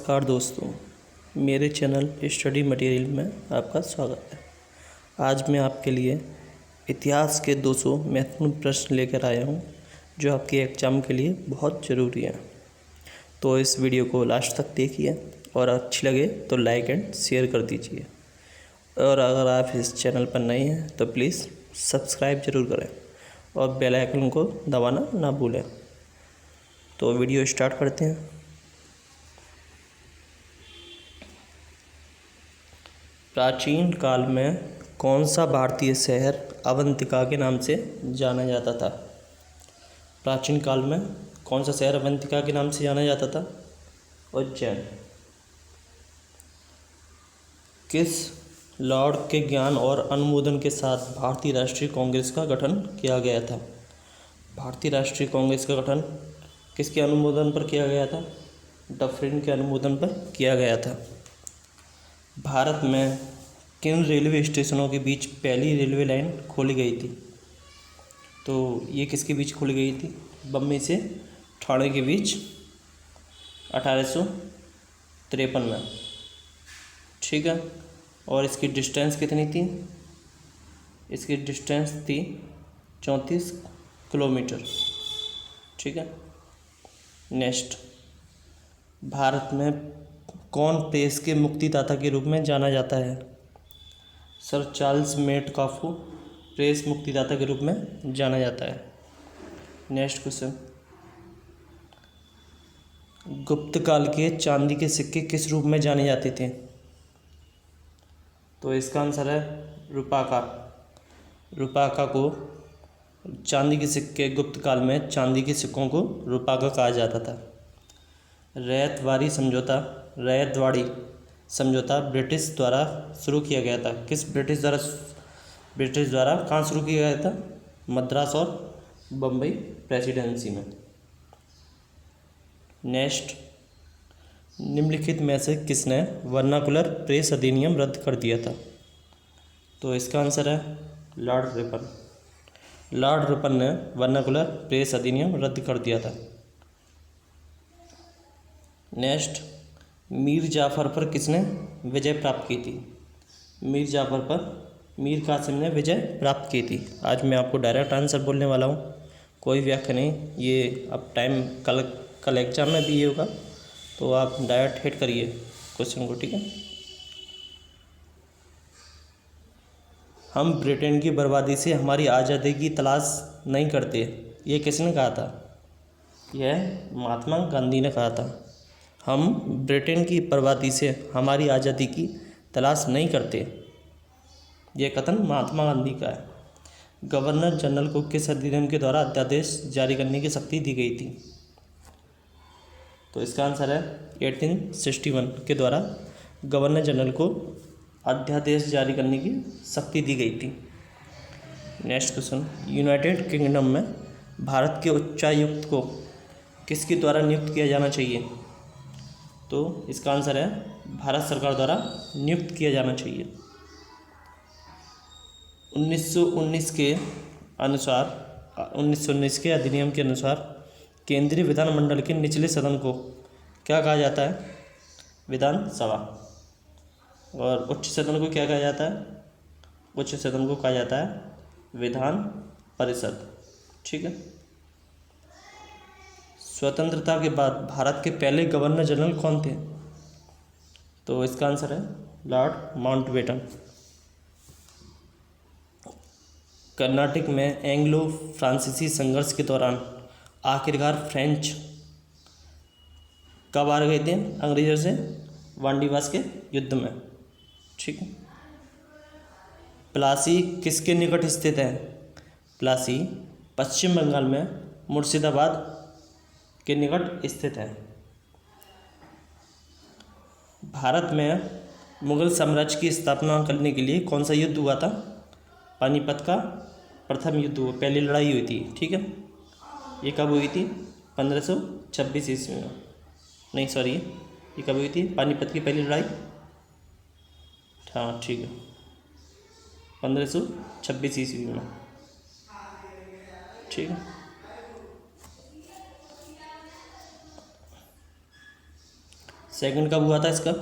नमस्कार दोस्तों, मेरे चैनल स्टडी मटेरियल में आपका स्वागत है। आज मैं आपके लिए इतिहास के 200 महत्वपूर्ण प्रश्न लेकर आया हूं, जो आपके एग्ज़ाम के लिए बहुत ज़रूरी हैं। तो इस वीडियो को लास्ट तक देखिए और अच्छी लगे तो लाइक एंड शेयर कर दीजिए। और अगर आप इस चैनल पर नए हैं तो प्लीज़ सब्सक्राइब ज़रूर करें और बेल आइकन को दबाना ना भूलें। तो वीडियो स्टार्ट करते हैं। प्राचीन काल में कौन सा भारतीय शहर अवंतिका के नाम से जाना जाता था? प्राचीन काल में कौन सा शहर अवंतिका के नाम से जाना जाता था? उज्जैन। किस लॉर्ड के ज्ञान और अनुमोदन के साथ भारतीय राष्ट्रीय कांग्रेस का गठन किया गया था? भारतीय राष्ट्रीय कांग्रेस का गठन किसके अनुमोदन पर किया गया था? डफरिन के अनुमोदन पर किया गया था। भारत में किन रेलवे स्टेशनों के बीच पहली रेलवे लाइन खोली गई थी? तो ये किसके बीच खोली गई थी? बम्बई से ठाणे के बीच 1853 में। ठीक है, और इसकी डिस्टेंस कितनी थी? इसकी डिस्टेंस थी 34 किलोमीटर। ठीक है। नेक्स्ट, भारत में कौन प्रेस के मुक्तिदाता के रूप में जाना जाता है? सर चार्ल्स मेटकाफू प्रेस मुक्तिदाता के रूप में जाना जाता है। नेक्स्ट क्वेश्चन, गुप्त काल के चांदी के सिक्के किस रूप में जाने जाते थे? तो इसका आंसर है रूपाका। रूपाका को चांदी के सिक्के, गुप्त काल में चांदी के सिक्कों को रूपाका कहा जाता था। रैयतवाड़ी समझौता ब्रिटिश द्वारा शुरू किया गया था। ब्रिटिश द्वारा कहाँ शुरू किया गया था? मद्रास और बम्बई प्रेसिडेंसी में। नेक्स्ट, निम्नलिखित में से किसने वर्नाकुलर प्रेस अधिनियम रद्द कर दिया था? तो इसका आंसर है लॉर्ड रिपन। लॉर्ड रिपन ने वर्नाकुलर प्रेस अधिनियम रद्द कर दिया था। नेक्स्ट, मीर जाफ़र पर किसने विजय प्राप्त की थी? मीर कासिम ने विजय प्राप्त की थी। आज मैं आपको डायरेक्ट आंसर बोलने वाला हूँ, कोई व्याख्या नहीं। ये अब टाइम कल एग्जाम में भी ये होगा, तो आप डायरेक्ट हिट करिए क्वेश्चन को। ठीक है। हम ब्रिटेन की बर्बादी से हमारी आज़ादी की तलाश नहीं करते, ये किसने कहा था? यह महात्मा गांधी ने कहा था। हम ब्रिटेन की बर्बादी से हमारी आज़ादी की तलाश नहीं करते, यह कथन महात्मा गांधी का है। गवर्नर जनरल को किस अधिनियम के द्वारा अध्यादेश जारी करने की शक्ति दी गई थी? तो इसका आंसर है 1861 के द्वारा गवर्नर जनरल को अध्यादेश जारी करने की शक्ति दी गई थी। नेक्स्ट क्वेश्चन, यूनाइटेड किंगडम में भारत के उच्चायुक्त को किसके द्वारा नियुक्त किया जाना चाहिए? तो इसका आंसर है भारत सरकार द्वारा नियुक्त किया जाना चाहिए। 1919 के अधिनियम के अनुसार केंद्रीय विधानमंडल के निचले सदन को क्या कहा जाता है? विधानसभा। और उच्च सदन को क्या कहा जाता है? उच्च सदन को कहा जाता है विधान परिषद। ठीक है। स्वतंत्रता के बाद भारत के पहले गवर्नर जनरल कौन थे? तो इसका आंसर है लॉर्ड माउंटबेटन। कर्नाटक में एंग्लो फ्रांसीसी संघर्ष के दौरान आखिरकार फ्रेंच कब हार गए थे अंग्रेजों से? वांडीवास के युद्ध में। ठीक है। प्लासी किसके निकट स्थित है? प्लासी पश्चिम बंगाल में मुर्शिदाबाद के निकट स्थित है। भारत में मुगल साम्राज्य की स्थापना करने के लिए कौन सा युद्ध हुआ था? पानीपत का प्रथम युद्ध हुआ, पहली लड़ाई हुई थी। ठीक है। ये कब हुई थी? 1526 ईस्वी में। नहीं सॉरी, ये कब हुई थी पानीपत की पहली लड़ाई? हाँ ठीक है, 1526 ईस्वी में। ठीक है। सेकंड कब हुआ था इसका?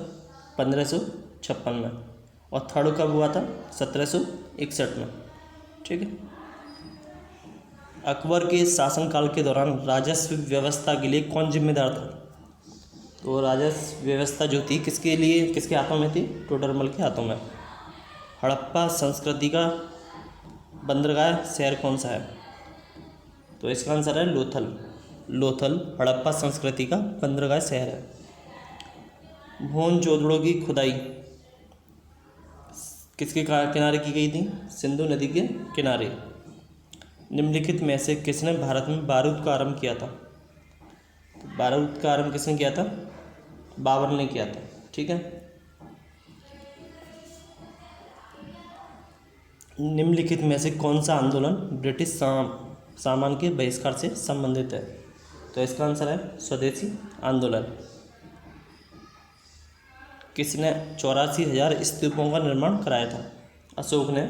1556 में। और थर्ड कब हुआ था? 1761 में। ठीक है। अकबर के शासनकाल के दौरान राजस्व व्यवस्था के लिए कौन जिम्मेदार था? तो राजस्व व्यवस्था जो थी किसके लिए, किसके हाथों में थी? टोडरमल के हाथों में। हड़प्पा संस्कृति का बंदरगाह शहर कौन सा है? तो इसका आंसर है लोथल। लोथल हड़प्पा संस्कृति का बंदरगाह शहर है। मोहनजोदड़ो की खुदाई किसके किनारे की गई थी? सिंधु नदी के किनारे। निम्नलिखित में से किसने भारत में बारूद का आरंभ किया था? तो बारूद का आरंभ किसने किया था? बाबर ने किया था। ठीक है। निम्नलिखित में से कौन सा आंदोलन ब्रिटिश सामान के बहिष्कार से संबंधित है? तो इसका आंसर है स्वदेशी आंदोलन। किसने 84,000 स्तूपों का निर्माण कराया था? अशोक ने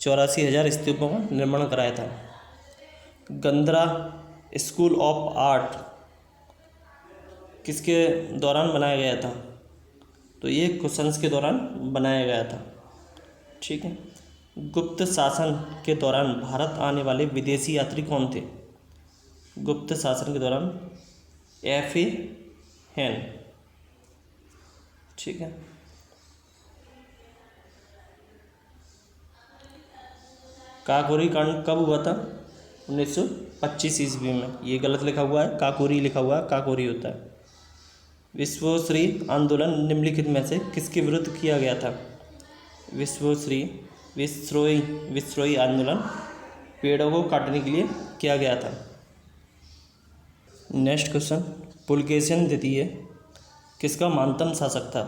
84,000 स्तूपों का निर्माण कराया था। गंद्रा स्कूल ऑफ आर्ट किसके दौरान बनाया गया था? तो ये कुशंस के दौरान बनाया गया था। ठीक है। गुप्त शासन के दौरान भारत आने वाले विदेशी यात्री कौन थे? गुप्त शासन के दौरान F.A. हैन। ठीक है। काकोरी कांड कब हुआ था? 1925 ईस्वी में। ये गलत लिखा हुआ है, काकोरी लिखा हुआ है, काकोरी होता है। विश्वश्री आंदोलन निम्नलिखित में से किसके विरुद्ध किया गया था? विश्रोई आंदोलन पेड़ों को काटने के लिए किया गया था। नेक्स्ट क्वेश्चन, पुलकेशिन द्वितीय किसका महानतम शासक था?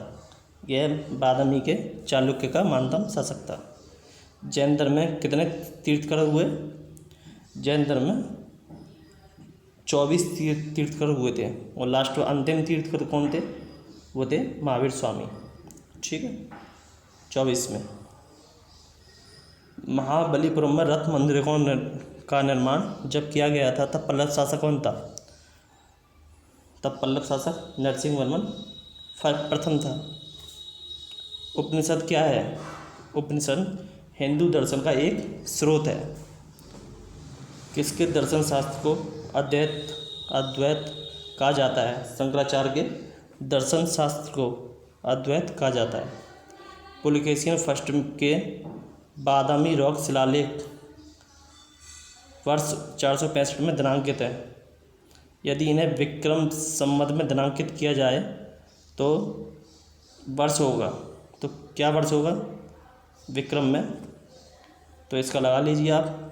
यह बादामी के चालुक्य का महानतम शासक था। जैन धर्म में कितने तीर्थंकर हुए? जैन धर्म में 24 तीर्थंकर हुए थे। और लास्ट अंतिम तीर्थंकर कौन थे? वो थे महावीर स्वामी। ठीक है। 24 में। महाबलीपुरम में रथ मंदिर का निर्माण जब किया गया था तब पल्लव शासक कौन था? तब पल्लव शासक नरसिंह वर्मन प्रथम था। उपनिषद क्या है? उपनिषद हिंदू दर्शन का एक स्रोत है। किसके दर्शन शास्त्र को अद्वैत कहा जाता है? शंकराचार्य के दर्शन शास्त्र को अद्वैत कहा जाता है। पुलकेशिन फर्स्ट के बादामी रॉक शिलालेख वर्ष 465 में दिनांकित है। यदि इन्हें विक्रम संवत में दिनांकित किया जाए तो वर्ष होगा, तो क्या वर्ष होगा विक्रम में? तो इसका लगा लीजिए आप।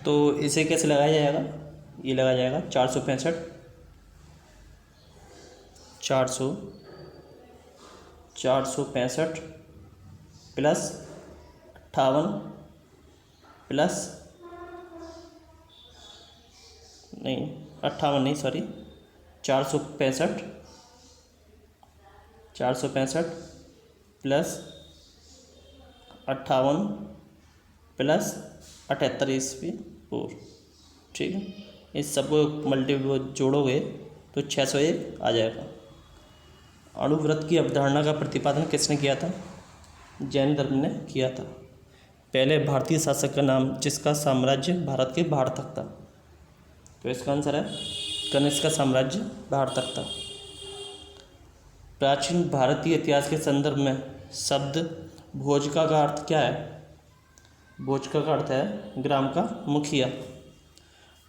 तो इसे कैसे लगाया जाएगा? ये लगाया जाएगा 465 प्लस 58 प्लस 465 प्लस 58 प्लस 78 ईस्वी पूर्व। ठीक है। इस सबको मल्टीप्ल जोड़ोगे तो 601 आ जाएगा। अणुव्रत की अवधारणा का प्रतिपादन किसने किया था? जैन धर्म ने किया था। पहले भारतीय शासक का नाम जिसका साम्राज्य भारत के बाहर तक था? तो इसका आंसर है कनिष्क का साम्राज्य बाहर तक था। प्राचीन भारतीय इतिहास के संदर्भ में शब्द भोजका का अर्थ क्या है? भोजका का अर्थ है ग्राम का मुखिया।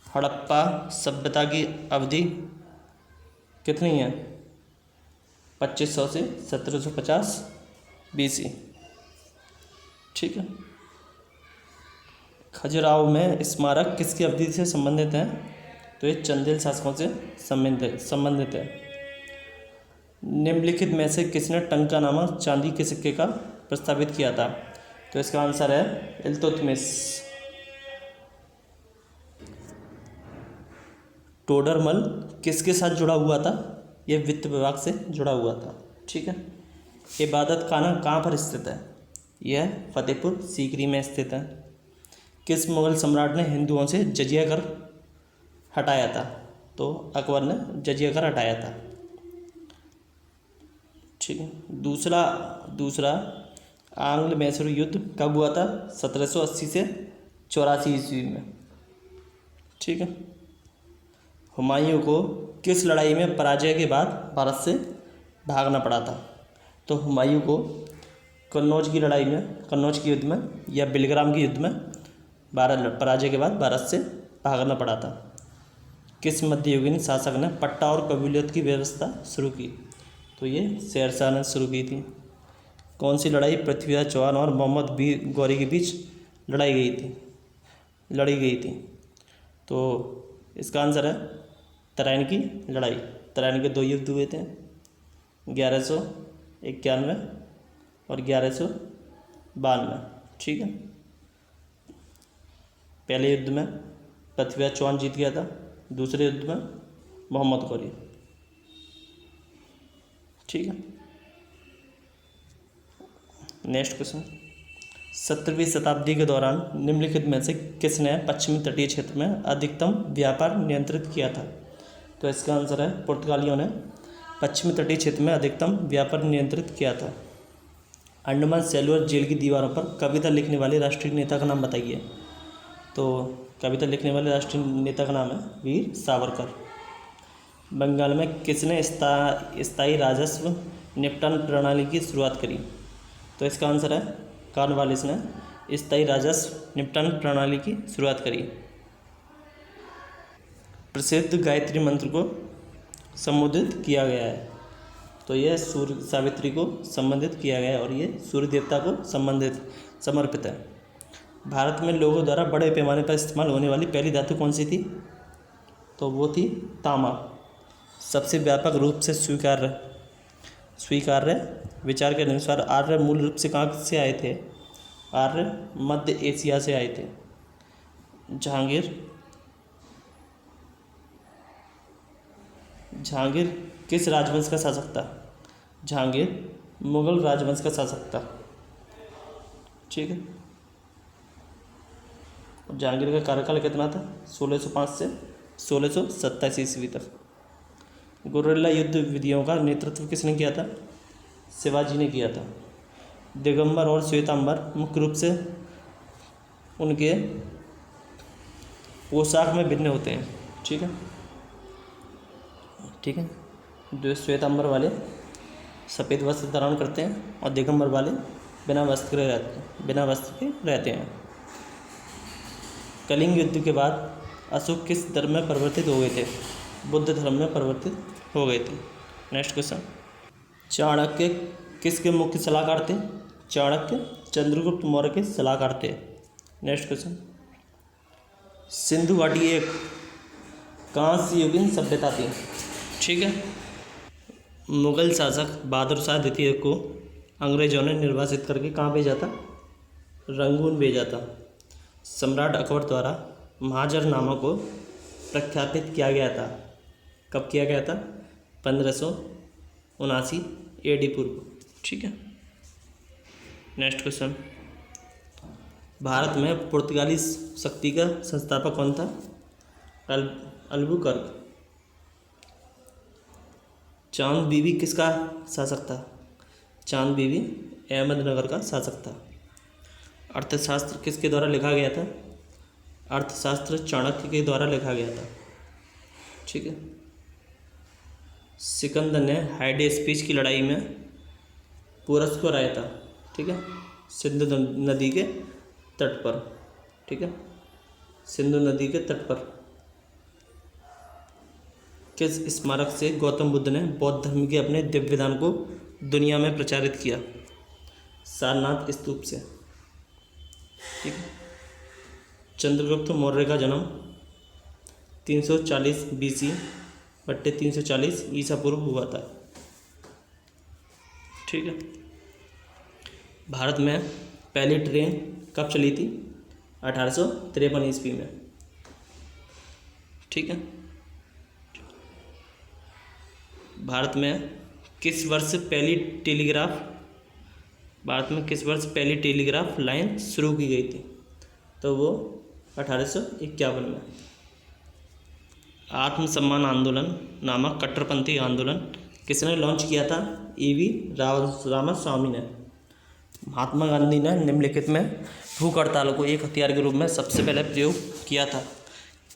हड़प्पा सभ्यता की अवधि कितनी है? 2500 से 1750 BC। ठीक है। खजुराहो में स्मारक किसकी अवधि से संबंधित हैं? तो ये चंदेल शासकों से संबंधित है। निम्नलिखित में से किसने टंका नामक चांदी के सिक्के का प्रस्तावित किया था? तो इसका आंसर है इल्तुतमिश। टोडरमल किसके साथ जुड़ा हुआ था? यह वित्त विभाग से जुड़ा हुआ था। ठीक है। इबादत खाना कहाँ पर स्थित है? यह फतेहपुर सीकरी में स्थित है। किस मुगल सम्राट ने हिंदुओं से जजिया कर हटाया था? तो अकबर ने जजिया कर हटाया था। ठीक है। दूसरा दूसरा आंग्ल मैसूर युद्ध कब हुआ था? 1780 से 84 ईस्वी में। ठीक है। हुमायूं को किस लड़ाई में पराजय के बाद भारत से भागना पड़ा था? तो हुमायूं को कन्नौज की लड़ाई में, कन्नौज के युद्ध में या बिलग्राम के युद्ध में पराजय के बाद भारत से भागना पड़ा था। किस मध्ययुगीन शासक ने पट्टा और कबीलियत की व्यवस्था शुरू की? तो ये शेरशाह ने शुरू की थी। कौन सी लड़ाई पृथ्वीराज चौहान और मोहम्मद गौरी के बीच लड़ी गई थी? तो इसका आंसर है तराइन की लड़ाई। तराइन के 2 युद्ध हुए थे, 1191 और 1192। ठीक है। पहले युद्ध में पृथ्वीराज चौहान जीत गया था, दूसरे युद्ध में मोहम्मद गौरी। ठीक है। नेक्स्ट क्वेश्चन, 17वीं शताब्दी के दौरान निम्नलिखित में से किसने पश्चिमी तटीय क्षेत्र में अधिकतम व्यापार नियंत्रित किया था? तो इसका आंसर है पुर्तगालियों ने पश्चिमी तटीय क्षेत्र में अधिकतम व्यापार नियंत्रित किया था। अंडमान सेलुलर जेल की दीवारों पर कविता लिखने वाले राष्ट्रीय नेता का नाम बताइए। तो कविता लिखने वाले राष्ट्रीय नेता का नाम है वीर सावरकर। बंगाल में किसने स्थायी राजस्व निपटान प्रणाली की शुरुआत करी? तो इसका आंसर है कॉर्नवालिस ने स्थायी राजस्व निपटान प्रणाली की शुरुआत करी। प्रसिद्ध गायत्री मंत्र को संबोधित किया गया है। तो यह सूर्य सावित्री को संबंधित किया गया है और ये सूर्य देवता को समर्पित है। भारत में लोगों द्वारा बड़े पैमाने पर इस्तेमाल होने वाली पहली धातु कौन सी थी? तो वो थी तांबा। सबसे व्यापक रूप से स्वीकार्य विचार के अनुसार आर्य मूल रूप से कहाँ से आए थे? आर्य मध्य एशिया से आए थे। जहांगीर किस राजवंश का शासक था? जहांगीर मुगल राजवंश का शासक था। ठीक है। जहांगीर का कार्यकाल कितना था? 1605 से 1627 ईस्वी तक। गुरिल्ला युद्ध विधियों का नेतृत्व किसने किया था? शिवाजी ने किया था। दिगंबर और श्वेतांबर मुख्य रूप से उनके पोशाक में भिन्न होते हैं। ठीक है। ठीक है। जो श्वेतांबर वाले सफ़ेद वस्त्र धारण करते हैं और दिगंबर वाले बिना वस्त्र के रहते हैं। कलिंग युद्ध के बाद अशोक किस धर्म में परिवर्तित हो गए थे? बुद्ध धर्म में परिवर्तित हो गए थे। नेक्स्ट क्वेश्चन, चाणक्य किसके मुख्य सलाहकार थे? चाणक्य चंद्रगुप्त मौर्य के सलाहकार थे। नेक्स्ट क्वेश्चन, सिंधु घाटी एक कांस्ययुगीन सभ्यता थी। ठीक है। मुगल शासक बहादुर शाह द्वितीय को अंग्रेजों ने निर्वासित करके कहाँ भेजा था? रंगून भेजा था। सम्राट अकबर द्वारा महाजरनामा को प्रख्यापित किया गया था। कब किया गया था? 1579 AD पूर्व। ठीक है। नेक्स्ट क्वेश्चन, भारत में पुर्तगाली शक्ति का संस्थापक कौन था? अल्बुकर्क। चांद बीबी किसका शासक था? चांद बीबी अहमदनगर का शासक था। अर्थशास्त्र किसके द्वारा लिखा गया था? अर्थशास्त्र चाणक्य के द्वारा लिखा गया था। ठीक है। सिकंदर ने हाइडे स्पीच की लड़ाई में पोरस को हराया था। ठीक है। सिंधु नदी के तट पर। ठीक है। सिंधु नदी के तट पर किस स्मारक से गौतम बुद्ध ने बौद्ध धर्म के अपने दिव्य विधान को दुनिया में प्रचारित किया? सारनाथ स्तूप से। ठीक है। चंद्रगुप्त मौर्य का जन्म 340 BC बट्टे 340 ईसा पूर्व हुआ था। ठीक है। भारत में पहली ट्रेन कब चली थी? 1853 ईस्वी में। ठीक है। भारत में किस वर्ष पहली टेलीग्राफ लाइन शुरू की गई थी? तो वो 1851 में। आत्मसम्मान आंदोलन नामक कट्टरपंथी आंदोलन किसने लॉन्च किया था? ईवी रामास्वामी ने। महात्मा गांधी ने निम्नलिखित में भूख हड़ताल को एक हथियार के रूप में सबसे पहले प्रयोग किया था।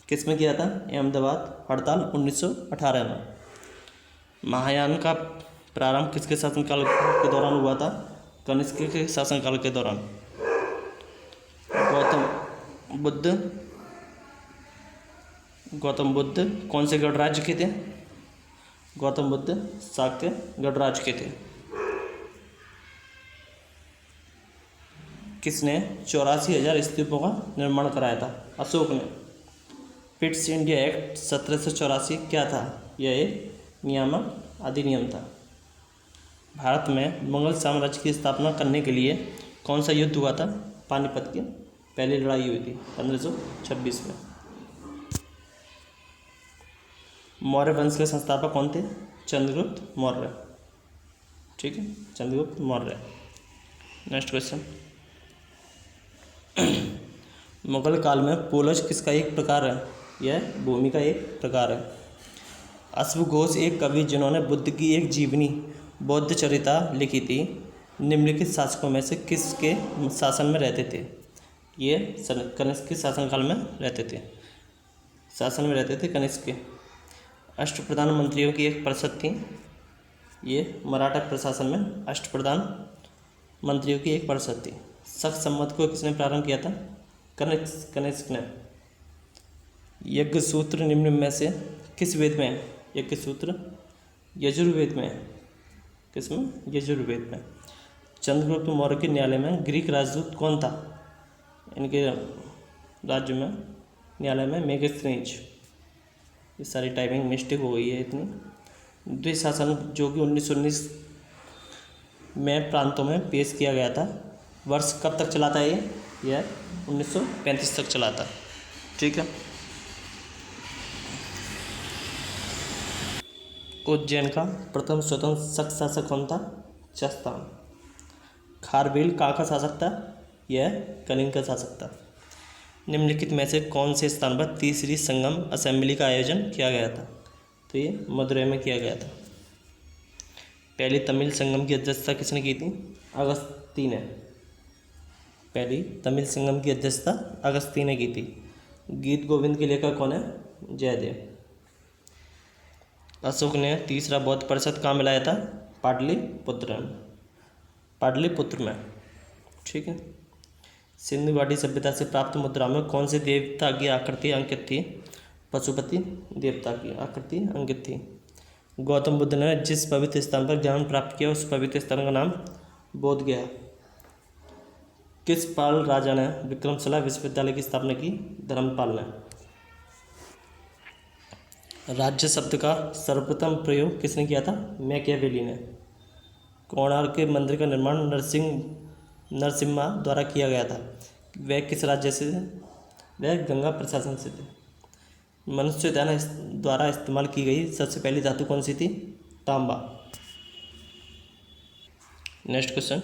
किस में किया था? अहमदाबाद हड़ताल 1918 में। महायान का प्रारंभ किसके शासनकाल के दौरान हुआ था? कनिष्क के शासनकाल के दौरान। गौतम बुद्ध कौन से गणराज्य के थे? गौतम बुद्ध शाक्य गणराज्य के थे। किसने 84,000 स्तूपों का निर्माण कराया था? अशोक ने। पिट्स इंडिया एक्ट 1784 क्या था? यह एक नियामक अधिनियम था। भारत में मुगल साम्राज्य की स्थापना करने के लिए कौन सा युद्ध हुआ था? पानीपत की पहली लड़ाई हुई थी 1526 में। मौर्य वंश के संस्थापक कौन थे? चंद्रगुप्त मौर्य। ठीक है, चंद्रगुप्त मौर्य। Next question. मुगल काल में पूर्वज किसका एक प्रकार है? यह भूमि का एक प्रकार है। अश्वघोष एक कवि जिन्होंने बुद्ध की एक जीवनी बौद्ध चरिता लिखी थी, निम्नलिखित शासकों में से किसके शासन में रहते थे? ये कनिष्क के शासनकाल में रहते थे कनिष्क के। अष्टप्रधान मंत्रियों की एक परिषद थी, ये मराठा प्रशासन में अष्टप्रधान मंत्रियों की एक परिषद थी। शक संवत को किसने प्रारंभ किया था? कनिष्क ने। यज्ञ सूत्र निम्न में से किस वेद में है? यज्ञ सूत्र यजुर्वेद में है। किसमें? यजुर्वेद में। चंद्रगुप्त मौर्य के न्यायालय में ग्रीक राजदूत कौन था? इनके राज्य में न्यायालय में मेगास्थनीज। ये सारी टाइपिंग मिस्टेक हो गई है इतनी। द्विशासन जो कि 1919 में प्रांतों में पेश किया गया था। वर्ष कब तक चला था? यह 1935 तक चला था। ठीक है। उज्जैन का प्रथम स्वतंत्र शक शासक कौन था? चस्तान। खारवेल कहाँ का शासक था? यह कलिंग का शासक था। निम्नलिखित में से कौन से स्थान पर तीसरी संगम असेंबली का आयोजन किया गया था? तो ये मदुरै में किया गया था। पहली तमिल संगम की अध्यक्षता किसने की थी? अगस्ती ने। पहली तमिल संगम की अध्यक्षता अगस्ती ने की थी। गीत गोविंद के लेखक कौन है? जयदेव। अशोक ने तीसरा बौद्ध परिषद कहाँ मिलाया था? पाटलिपुत्र में। ठीक है। सिंधु घाटी सभ्यता से प्राप्त मुद्रा में कौन से देवता की आकृति अंकित थी? पशुपति देवता की आकृति अंकित थी। गौतम बुद्ध ने जिस पवित्र स्थान पर ज्ञान प्राप्त किया उस पवित्र स्थान का नाम बोध गया। किस पाल राजा ने विक्रमशिला विश्वविद्यालय की स्थापना की? धर्मपाल ने। राज्य शब्द का सर्वप्रथम प्रयोग किसने किया था? मैकियावेली ने। कोणार्क के मंदिर का निर्माण नरसिम्हा द्वारा किया गया था। वह किस राज्य से थे? वह गंगा प्रशासन से थे। मनुष्य द्वारा इस्तेमाल की गई सबसे पहली धातु कौन सी थी? तांबा। Next question.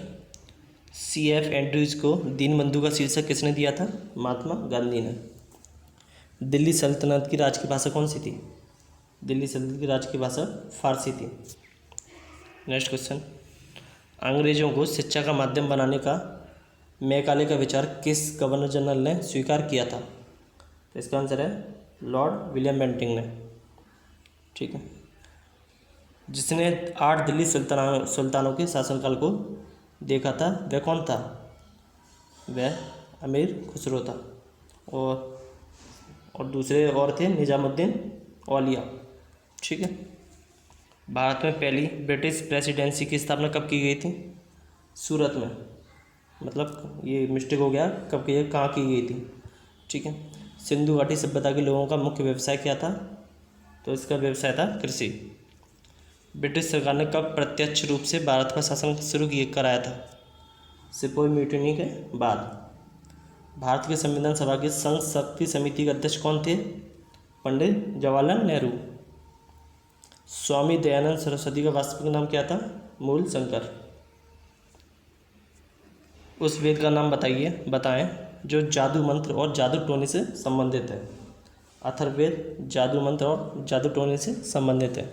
C.F. एंड्रयूज को दीनबंधु का शीर्षक किसने दिया था? महात्मा गांधी ने। दिल्ली सल्तनत की राज की भाषा कौन सी थी? दिल्ली सल्तनत की राज की भाषा फारसी थी। Next question. अंग्रेजों को शिक्षा का माध्यम बनाने का मैकाले का विचार किस गवर्नर जनरल ने स्वीकार किया था? तो इसका आंसर है लॉर्ड विलियम बेंटिंग ने। ठीक है। जिसने 8 दिल्ली सुल्तानों के शासनकाल को देखा था वह कौन था? वह अमीर खुसरो था। और दूसरे और थे निजामुद्दीन औलिया। ठीक है। भारत में पहली ब्रिटिश प्रेसिडेंसी की स्थापना कब की गई थी? सूरत में। मतलब ये मिस्टेक हो गया, कब की, कहाँ की गई थी? ठीक है। सिंधु घाटी सभ्यता के लोगों का मुख्य व्यवसाय क्या था? तो इसका व्यवसाय था कृषि। ब्रिटिश सरकार ने कब प्रत्यक्ष रूप से भारत पर शासन शुरू कराया था? सिपोही म्यूटिनी के बाद। भारत के संविधान सभा की संघ शक्ति समिति के अध्यक्ष कौन थे? पंडित जवाहरलाल नेहरू। स्वामी दयानंद सरस्वती का वास्तविक नाम क्या था? मूल शंकर। उस वेद का नाम बताएं जो जादू मंत्र और जादू टोने से संबंधित है। अथर्ववेद जादू मंत्र और जादू टोने से संबंधित है।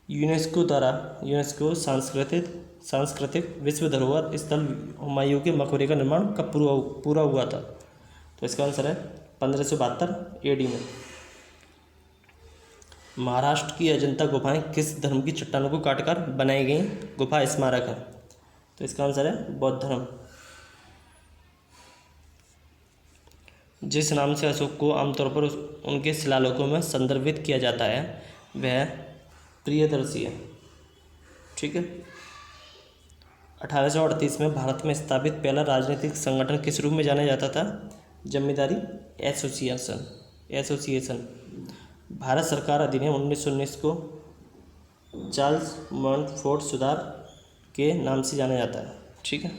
यूनेस्को सांस्कृतिक विश्व धरोहर स्थल हुमायूं के मकबरे का निर्माण कब पूरा हुआ था? तो इसका आंसर है 1572 AD में। महाराष्ट्र की अजंता गुफाएं किस धर्म की चट्टानों को काटकर बनाई गई गुफा स्मारक है? तो इसका आंसर है बौद्ध धर्म। जिस नाम से अशोक को आमतौर पर उनके शिलालेखों में संदर्भित किया जाता है वह प्रियदर्शी है। ठीक है। 1838 में भारत में स्थापित पहला राजनीतिक संगठन किस रूप में जाना जाता था? जमींदारी एसोसिएशन। भारत सरकार अधिनियम 1919 को चार्ल्स मॉन्टफोर्ट सुधार के नाम से जाना जाता है। ठीक है।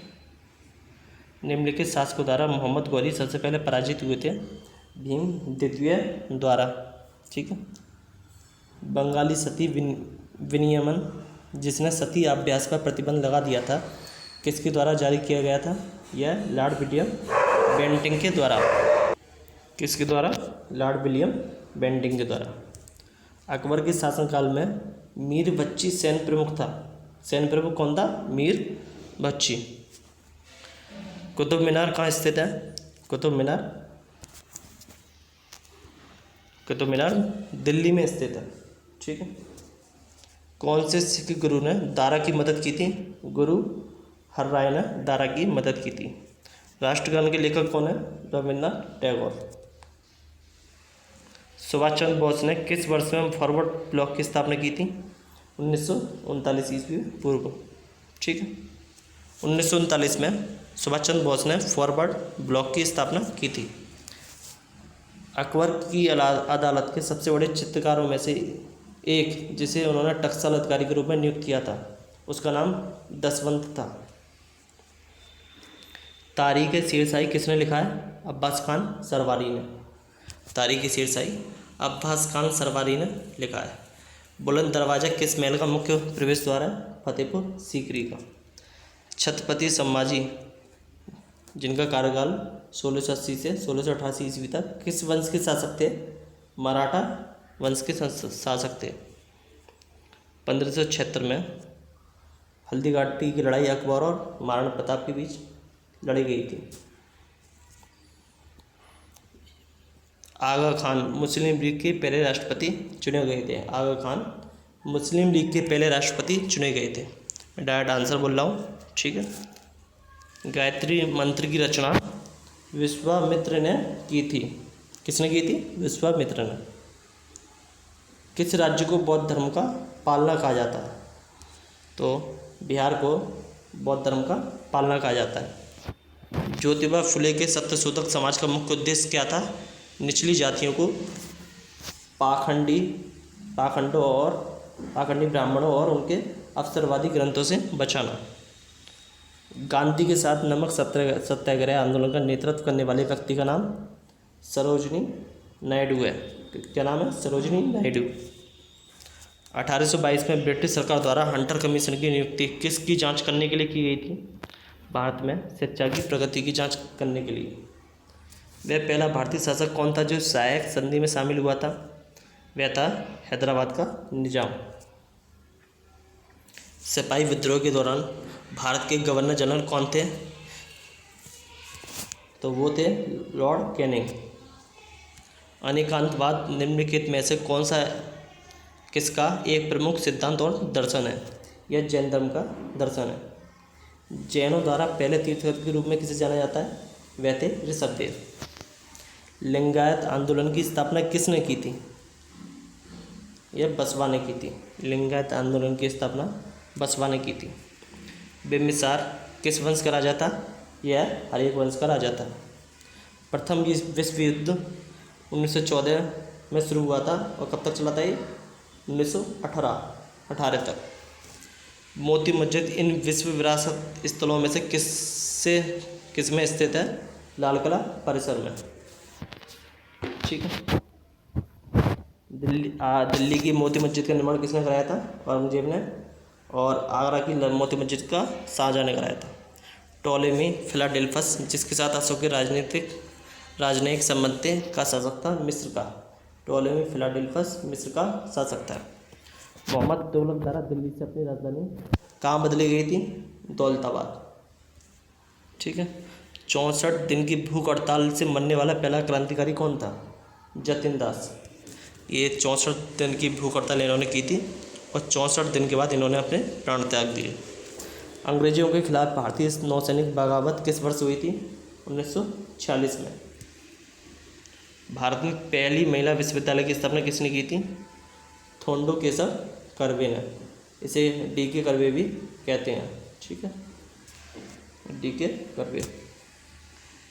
निम्नलिखित शासकों द्वारा मोहम्मद गौरी सबसे पहले पराजित हुए थे? भीम द्वितीय द्वारा। ठीक है। बंगाली सती विनियमन जिसने सती अभ्यास पर प्रतिबंध लगा दिया था किसके द्वारा जारी किया गया था? यह लॉर्ड विलियम बेंटिंग के द्वारा। किसके द्वारा? लॉर्ड विलियम बेंटिंग के द्वारा। अकबर के शासनकाल में मीर बख्शी सैन्य प्रमुख था। सैन्य प्रमुख कौन था? मीर बख्शी। कुतुब मीनार कहाँ स्थित है? कुतुब मीनार दिल्ली में स्थित है। ठीक है। कौन से सिख गुरु ने दारा की मदद की थी? गुरु हरराय ने दारा की मदद की थी। राष्ट्रगान के लेखक कौन है? रविन्द्रनाथ टैगोर। सुभाष चंद्र बोस ने किस वर्ष में फॉरवर्ड ब्लॉक की स्थापना की थी? 1939 ईस्वी पूर्व। ठीक है। 1939 में सुभाष चंद्र बोस ने फॉरवर्ड ब्लॉक की स्थापना की थी। अकबर की अदालत के सबसे बड़े चित्रकारों में से एक जिसे उन्होंने टकसाल अधिकारी के रूप में नियुक्त किया था उसका नाम दसवंत था। तारीख़-ए-शेरशाही किसने लिखा है? अब्बास खान सरवारी ने। तारीख़-ए-शेरशाही अब्बास खान सरवारी ने लिखा है। बुलंद दरवाज़ा किस महल का मुख्य प्रवेश द्वार है? फतेहपुर सीकरी का। छत्रपति संभाजी जिनका कार्यकाल 1680 से 1688 ईस्वी तक किस वंश के शासक थे? मराठा वंश के शासक थे। 1576 में हल्दी घाटी की लड़ाई अकबर और महाराणा प्रताप के बीच लड़ी गई थी। आगा खान मुस्लिम लीग के पहले राष्ट्रपति चुने गए थे। आगा खान मुस्लिम लीग के पहले राष्ट्रपति चुने गए थे। मैं डायरेक्ट आंसर बोल रहा हूँ। ठीक है। गायत्री मंत्र की रचना विश्वामित्र ने की थी। किसने की थी? विश्वामित्र ने। किस राज्य को बौद्ध धर्म का पालना कहा जाता है? तो बिहार को बौद्ध धर्म का पालना कहा जाता है। ज्योतिबा फुले के सत्यशोधक समाज का मुख्य उद्देश्य क्या था? निचली जातियों को पाखंडी ब्राह्मणों और उनके अवसरवादी ग्रंथों से बचाना। गांधी के साथ नमक सत्याग्रह आंदोलन का नेतृत्व करने वाले व्यक्ति का नाम सरोजिनी नायडू है। क्या नाम है? सरोजिनी नायडू। 1822 में ब्रिटिश सरकार द्वारा हंटर कमीशन की नियुक्ति किसकी जांच करने के लिए की गई थी? भारत में शिक्षा की प्रगति की जांच करने के लिए। वह पहला भारतीय शासक कौन था जो सहायक संधि में शामिल हुआ था? वह था हैदराबाद का निजाम। सिपाही विद्रोह के दौरान भारत के गवर्नर जनरल कौन थे? तो वो थे लॉर्ड कैनिंग। अनेकांतवाद निम्नलिखित में से कौन सा किसका एक प्रमुख सिद्धांत और दर्शन है? यह जैन धर्म का दर्शन है। जैनों द्वारा पहले तीर्थंकर के रूप में किसे जाना जाता है? वह थे ऋषभदेव। लिंगायत आंदोलन की स्थापना किसने की थी? यह बसवा ने की थी। लिंगायत आंदोलन की स्थापना बसवा ने की थी। बिम्बिसार किस वंश का राजा था? यह हर्यक वंश का राजा था। प्रथम विश्व युद्ध 1914 में शुरू हुआ था और कब तक चला था? ये 1918 तक। मोती मस्जिद इन विश्व विरासत स्थलों में से किस में स्थित है? लाल किला परिसर में। ठीक है। दिल्ली की मोती मस्जिद का निर्माण किसने कराया था? औरंगजेब ने। और आगरा की मोती मस्जिद का शाहजहाँ ने कराया था। टॉलेमी फिलाडेल्फस जिसके साथ अशोक के राजनयिक संबंध थे का शासक था? मिस्र का। टॉलेमी फिलाडेल्फस मिस्र का शासक था। मोहम्मद तुगलक द्वारा दिल्ली से अपनी राजधानी कहाँ बदली गई थी? दौलताबाद। ठीक है। 64 दिन की भूख हड़ताल से मरने वाला पहला क्रांतिकारी कौन था? जतिन दास। ये 64 दिन की भूख हड़ताल इन्होंने की थी और 64 दिन के बाद इन्होंने अपने प्राण त्याग दिए। अंग्रेजों के खिलाफ भारतीय नौसैनिक बगावत किस वर्ष हुई थी? 1946 में। भारत में पहली महिला विश्वविद्यालय की स्थापना किसने की थी? थोंडो केशव कर्वे ने। इसे डी.के. कर्वे भी कहते हैं। ठीक है, डी.के. कर्वे।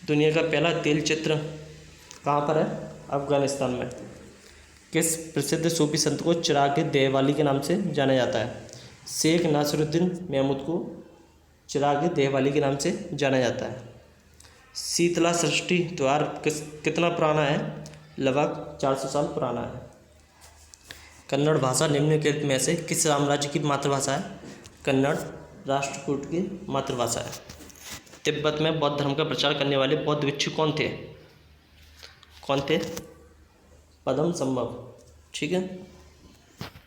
दुनिया का पहला तेल चित्र कहाँ पर है? अफगानिस्तान में। किस प्रसिद्ध सूफी संत को चिराग देहवाली के नाम से जाना जाता है? शेख नासिरुद्दीन महमूद को चिराग देहवाली के नाम से जाना जाता है। शीतला षष्ठी त्यौहार कितना पुराना है? लगभग 400 साल पुराना है। कन्नड़ भाषा निम्नलिखित में से किस साम्राज्य की मातृभाषा है? कन्नड़ राष्ट्रकूट की मातृभाषा है। तिब्बत में बौद्ध धर्म का प्रचार करने वाले बौद्ध भिक्षु कौन थे? पद्मसंभव। ठीक है।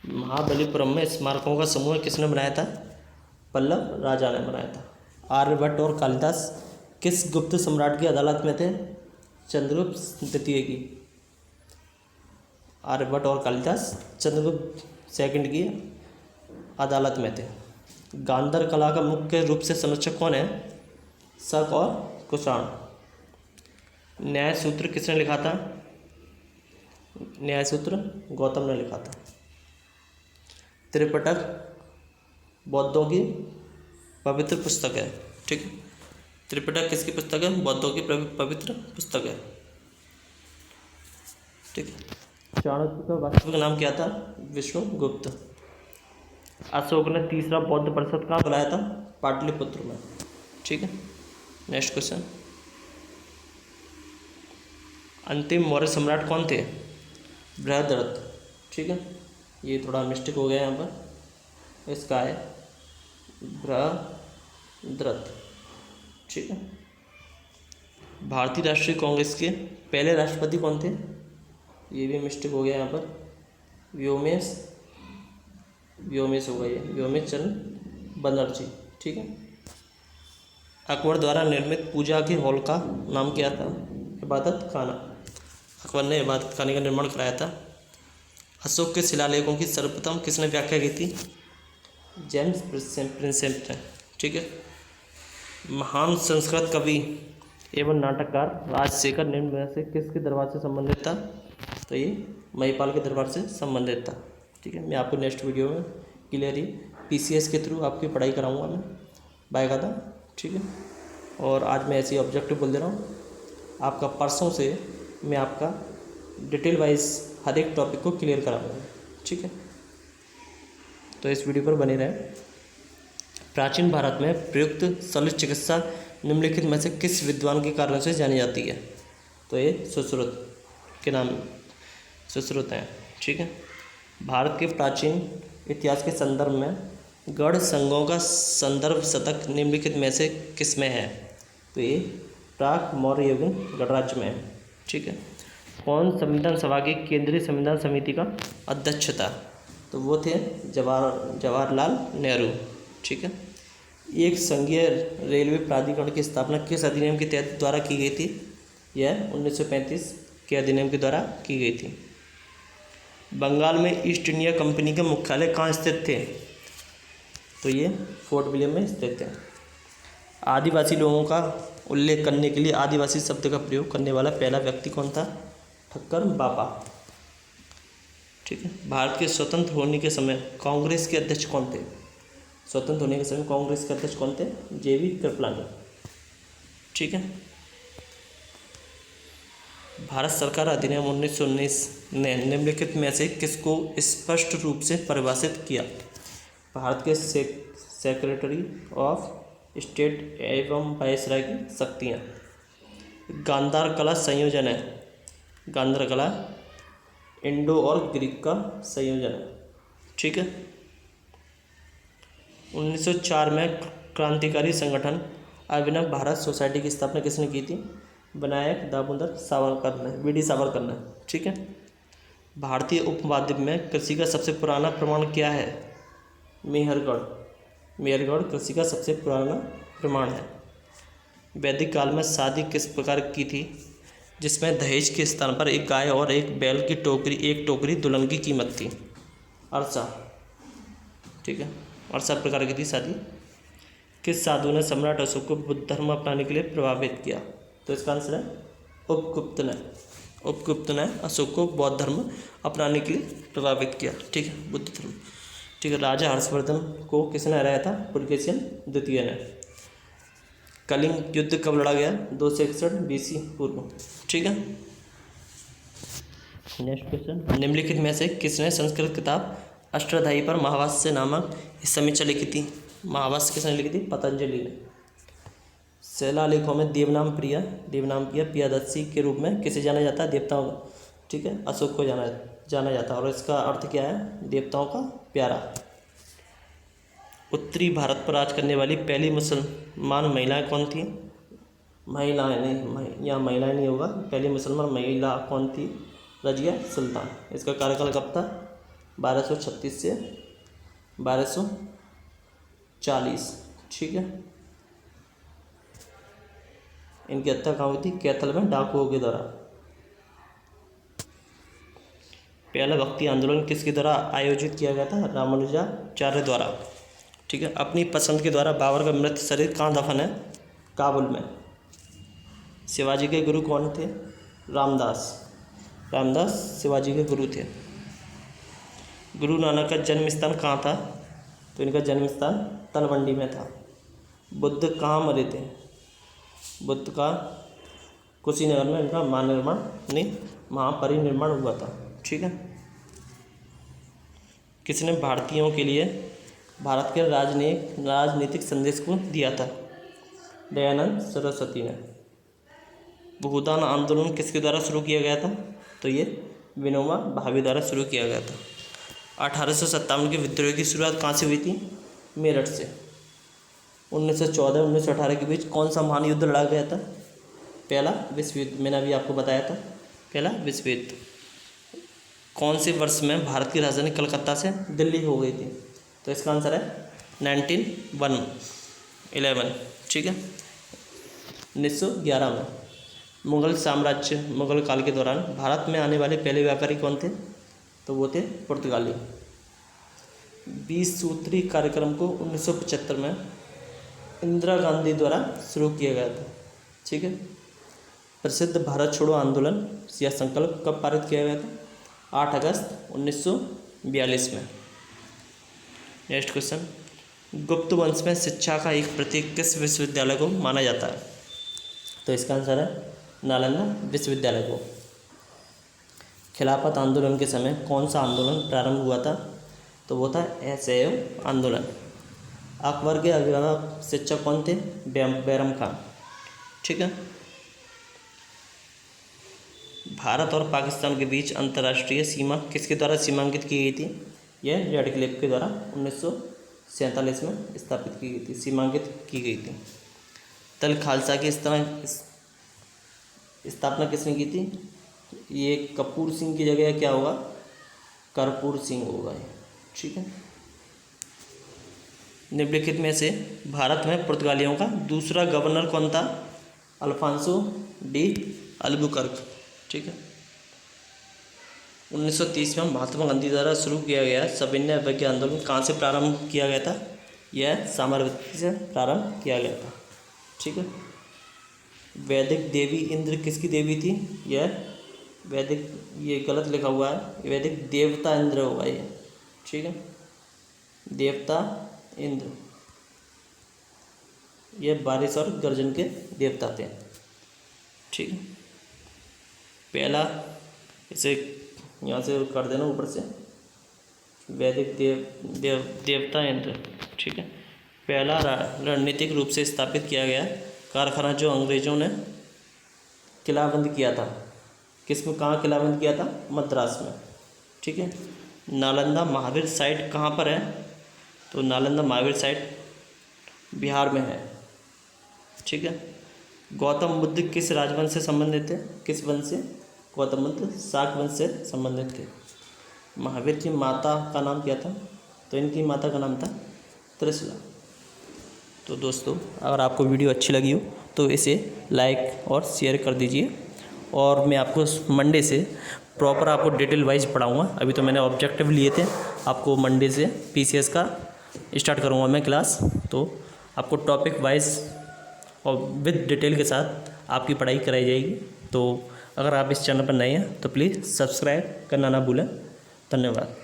महाबलीपुरम में स्मारकों का समूह किसने बनाया था? पल्लव राजा ने बनाया था। आर्यभट्ट और कालिदास किस गुप्त सम्राट की अदालत में थे? चंद्रगुप्त द्वितीय की। आर्यभट्ट और कालिदास चंद्रगुप्त सेकंड की अदालत में थे। गांधार कला का मुख्य रूप से संरक्षक कौन है? शक और कुषाण। न्याय सूत्र किसने लिखा था? न्याय सूत्र गौतम ने लिखा था। त्रिपिटक बौद्धों की पवित्र पुस्तक है। ठीक है, त्रिपिटक किसकी पुस्तक है? बौद्धों की पवित्र पुस्तक है। ठीक है। चाणक्य का वास्तविक नाम क्या था? विष्णुगुप्त। अशोक ने तीसरा बौद्ध परिषद कहाँ बुलाया था? पाटलिपुत्र में। ठीक है, नेक्स्ट क्वेश्चन। अंतिम मौर्य सम्राट कौन थे? बृहद्रथ। ठीक है, ये थोड़ा मिस्टेक हो गया यहाँ पर, इसका है बृहद्रथ। ठीक है। भारतीय राष्ट्रीय कांग्रेस के पहले राष्ट्रपति कौन थे? ये भी मिस्टेक हो गया यहाँ पर, व्योमेश होगा ये, व्योमेश चंद्र बनर्जी। ठीक है। अकबर द्वारा निर्मित पूजा के हॉल का नाम क्या था? इबादत खाना। अकबर ने इबादत खाने का निर्माण कराया था। अशोक के शिलालेखों की सर्वप्रथम किसने व्याख्या की थी? जेम्स प्रिंसेप ने। ठीक है। महान संस्कृत कवि एवं नाटककार राजशेखर निम्न में से किसके दरबार से संबंधित था? तो ये महिपाल के दरबार से संबंधित था। ठीक है, मैं आपको नेक्स्ट वीडियो में क्लियरली PCS के थ्रू आपकी पढ़ाई कराऊंगा मैं बाकायदा। ठीक है, और आज मैं ऐसे ऑब्जेक्टिव बोल दे रहा हूँ। आपका परसों से मैं आपका डिटेल वाइज हर एक टॉपिक को क्लियर कराऊंगा। ठीक है, तो इस वीडियो पर बने रहें। प्राचीन भारत में प्रयुक्त शल्य चिकित्सा निम्नलिखित में से किस विद्वान के कारण से जानी जाती है? तो ये सुश्रुत के नाम सुश्रुत हैं। ठीक है। भारत के प्राचीन इतिहास के संदर्भ में गढ़ संघों का संदर्भ शतक निम्नलिखित में से किस में है? तो ये प्राक मौर्य युगीन गणराज्य में है। ठीक है। कौन संविधान सभा की केंद्रीय संविधान समिति का अध्यक्ष था? तो वो थे जवाहरलाल नेहरू। ठीक है। एक संघीय रेलवे प्राधिकरण की स्थापना किस अधिनियम के तहत द्वारा की गई थी? यह 1935 के अधिनियम के द्वारा की गई थी। बंगाल में ईस्ट इंडिया कंपनी के मुख्यालय कहाँ स्थित थे? तो ये फोर्ट विलियम में स्थित है। आदिवासी लोगों का उल्लेख करने के लिए आदिवासी शब्द का प्रयोग करने वाला पहला व्यक्ति कौन था? ठक्कर बापा। ठीक है। भारत के स्वतंत्र होने के समय कांग्रेस के अध्यक्ष कौन थे? स्वतंत्र होने के समय कांग्रेस के अध्यक्ष कौन थे? JV कृपलानी। ठीक है। भारत सरकार अधिनियम 1919 ने निम्नलिखित में से किसको स्पष्ट रूप से परिभाषित किया? भारत के सेक्रेटरी ऑफ स्टेट एवं वायसराय की शक्तियाँ। गांधार कला संयोजन है। गांधार कला इंडो और ग्रीक का संयोजन है। ठीक है। 1904 में क्रांतिकारी संगठन अभिनव भारत सोसाइटी की स्थापना किसने की थी? विनायक दामोदर सावरकर ने, VD सावरकर ने। ठीक है। भारतीय उपमहाद्वीप में कृषि का सबसे पुराना प्रमाण क्या है? मेहरगढ़। मेहरगढ़ कृषि का सबसे पुराना प्रमाण है। वैदिक काल में शादी किस प्रकार की थी जिसमें दहेज के स्थान पर एक गाय और एक बैल की एक टोकरी दुल्हन की कीमत थी? अर्सा। ठीक है, अर्सा प्रकार की थी शादी। किस साधु ने सम्राट अशोक को बुद्ध धर्म अपनाने के लिए प्रभावित किया? तो इसका आंसर है उपगुप्त ने। उपगुप्त ने अशोक को बौद्ध धर्म अपनाने के लिए प्रभावित किया। ठीक है, बुद्ध धर्म। ठीक है, राजा हर्षवर्धन को किसने हराया था? पुलकेशिन द्वितीय ने। कलिंग युद्ध कब लड़ा गया? 261 BC पूर्व। ठीक है, नेक्स्ट क्वेश्चन। निम्नलिखित में से किसने संस्कृत किताब अष्टाध्यायी पर महाभाष्य नामक इस समीक्षा लिखी थी? महाभाष्य किसने लिखी थी? पतंजलि ने। शिलालेखों में देवनाम प्रिया प्रियदर्शी के रूप में किसे जाना जाता है? देवताओं का। ठीक है, अशोक को जाना जाता है और इसका अर्थ क्या है? देवताओं का प्यारा। उत्तरी भारत पर राज करने वाली पहली मुसलमान महिलाएं कौन थी? महिलाएं नहीं, यहाँ महिलाएं नहीं होगा। पहली मुसलमान महिला कौन थी? रजिया सुल्तान। इसका कार्यकाल कब था? 1236 से 1240। ठीक है, इनकी हत्या कहाँ हुई थी? कैथल में डाकुओं के द्वारा। पहला भक्ति आंदोलन किसके द्वारा आयोजित किया गया था? रामानुजाचार्य द्वारा। ठीक है, अपनी पसंद के द्वारा बाबर का मृत शरीर कहाँ दफन है? काबुल में। शिवाजी के गुरु कौन थे? रामदास। रामदास शिवाजी के गुरु थे। गुरु नानक का जन्म स्थान कहाँ था? तो इनका जन्म स्थान तलवंडी में था। बुद्ध कहाँ मरे थे? बुद्ध का कुशीनगर में इनका महापरिनिर्वाण हुआ था। ठीक है, किसने भारतीयों के लिए भारत के राजनीतिक संदेश को दिया था? दयानंद सरस्वती ने। भूदान आंदोलन किसके द्वारा शुरू किया गया था? तो ये विनोबा भावे द्वारा शुरू किया गया था। 1857 के विद्रोह की शुरुआत कहाँ से हुई थी? मेरठ से। 1914-1918 के बीच कौन सा महान युद्ध लड़ा गया था? पहला विश्व युद्ध। मैंने अभी आपको बताया था, पहला विश्व युद्ध। कौन से वर्ष में भारत की राजधानी कलकत्ता से दिल्ली हो गई थी? तो इसका आंसर है 1911। ठीक है, 1911 में। मुगल काल के दौरान भारत में आने वाले पहले व्यापारी कौन थे? तो वो थे पुर्तगाली। 20 सूत्री कार्यक्रम को 1975 में इंदिरा गांधी द्वारा शुरू किया गया था। ठीक है, प्रसिद्ध भारत छोड़ो आंदोलन या संकल्प कब पारित किया गया था? 8 अगस्त 1942 में। Next question. गुप्त वंश में शिक्षा का एक प्रतीक किस विश्वविद्यालय को माना जाता है? तो इसका आंसर है नालंदा विश्वविद्यालय को। खिलाफत आंदोलन के समय कौन सा आंदोलन प्रारंभ हुआ था? तो वो था असहयोग आंदोलन। अकबर के अभिभावक शिक्षक कौन थे? बैरम खान। ठीक है, भारत और पाकिस्तान के बीच अंतर्राष्ट्रीय सीमा किसके द्वारा सीमांकित की गई थी? यह रेडक्लिफ के द्वारा 1947 में स्थापित की गई थी, सीमांकित की गई थी। तल खालसा की स्थापना किसने की थी? ये कपूर सिंह की जगह क्या होगा? कर्पूर सिंह होगा ये। ठीक है, निम्नलिखित में से भारत में पुर्तगालियों का दूसरा गवर्नर कौन था? Alfonso de Albuquerque. ठीक है, 1930 में महात्मा गांधी द्वारा शुरू किया गया सविनय अवज्ञा आंदोलन कहाँ से प्रारंभ किया गया था? यह सामरवती से प्रारंभ किया गया था। ठीक है, वैदिक देवी इंद्र किसकी देवी थी? ये गलत लिखा हुआ है, वैदिक देवता इंद्र होगा ये। ठीक है, देवता इंद्र, ये बारिश और गर्जन के देवता थे। ठीक है, पहला इसे यहाँ से कर देना ऊपर से, वैदिक देवता इंद्र। ठीक है, पहला रणनीतिक रूप से स्थापित किया गया कारखाना जो अंग्रेज़ों ने किलाबंद किया था, किसमें कहाँ किलाबंद किया था? मद्रास में। ठीक है, नालंदा महावीर साइट कहाँ पर है? तो नालंदा महावीर साइट बिहार में है। ठीक है, गौतम बुद्ध किस राजवंश से संबंधित थे? किस वंश से? गौतम बुद्ध शाक वंश से संबंधित थे। महावीर की माता का नाम क्या था? तो इनकी माता का नाम था त्रिशला। तो दोस्तों, अगर आपको वीडियो अच्छी लगी हो तो इसे लाइक और शेयर कर दीजिए। और मैं आपको मंडे से प्रॉपर आपको डिटेल वाइज पढ़ाऊँगा। अभी तो मैंने ऑब्जेक्टिव लिए थे, आपको मंडे से PCS का स्टार्ट करूँगा मैं क्लास। तो आपको टॉपिक वाइज और विद डिटेल के साथ आपकी पढ़ाई कराई जाएगी। तो अगर आप इस चैनल पर नए हैं तो प्लीज़ सब्सक्राइब करना ना भूलें। धन्यवाद।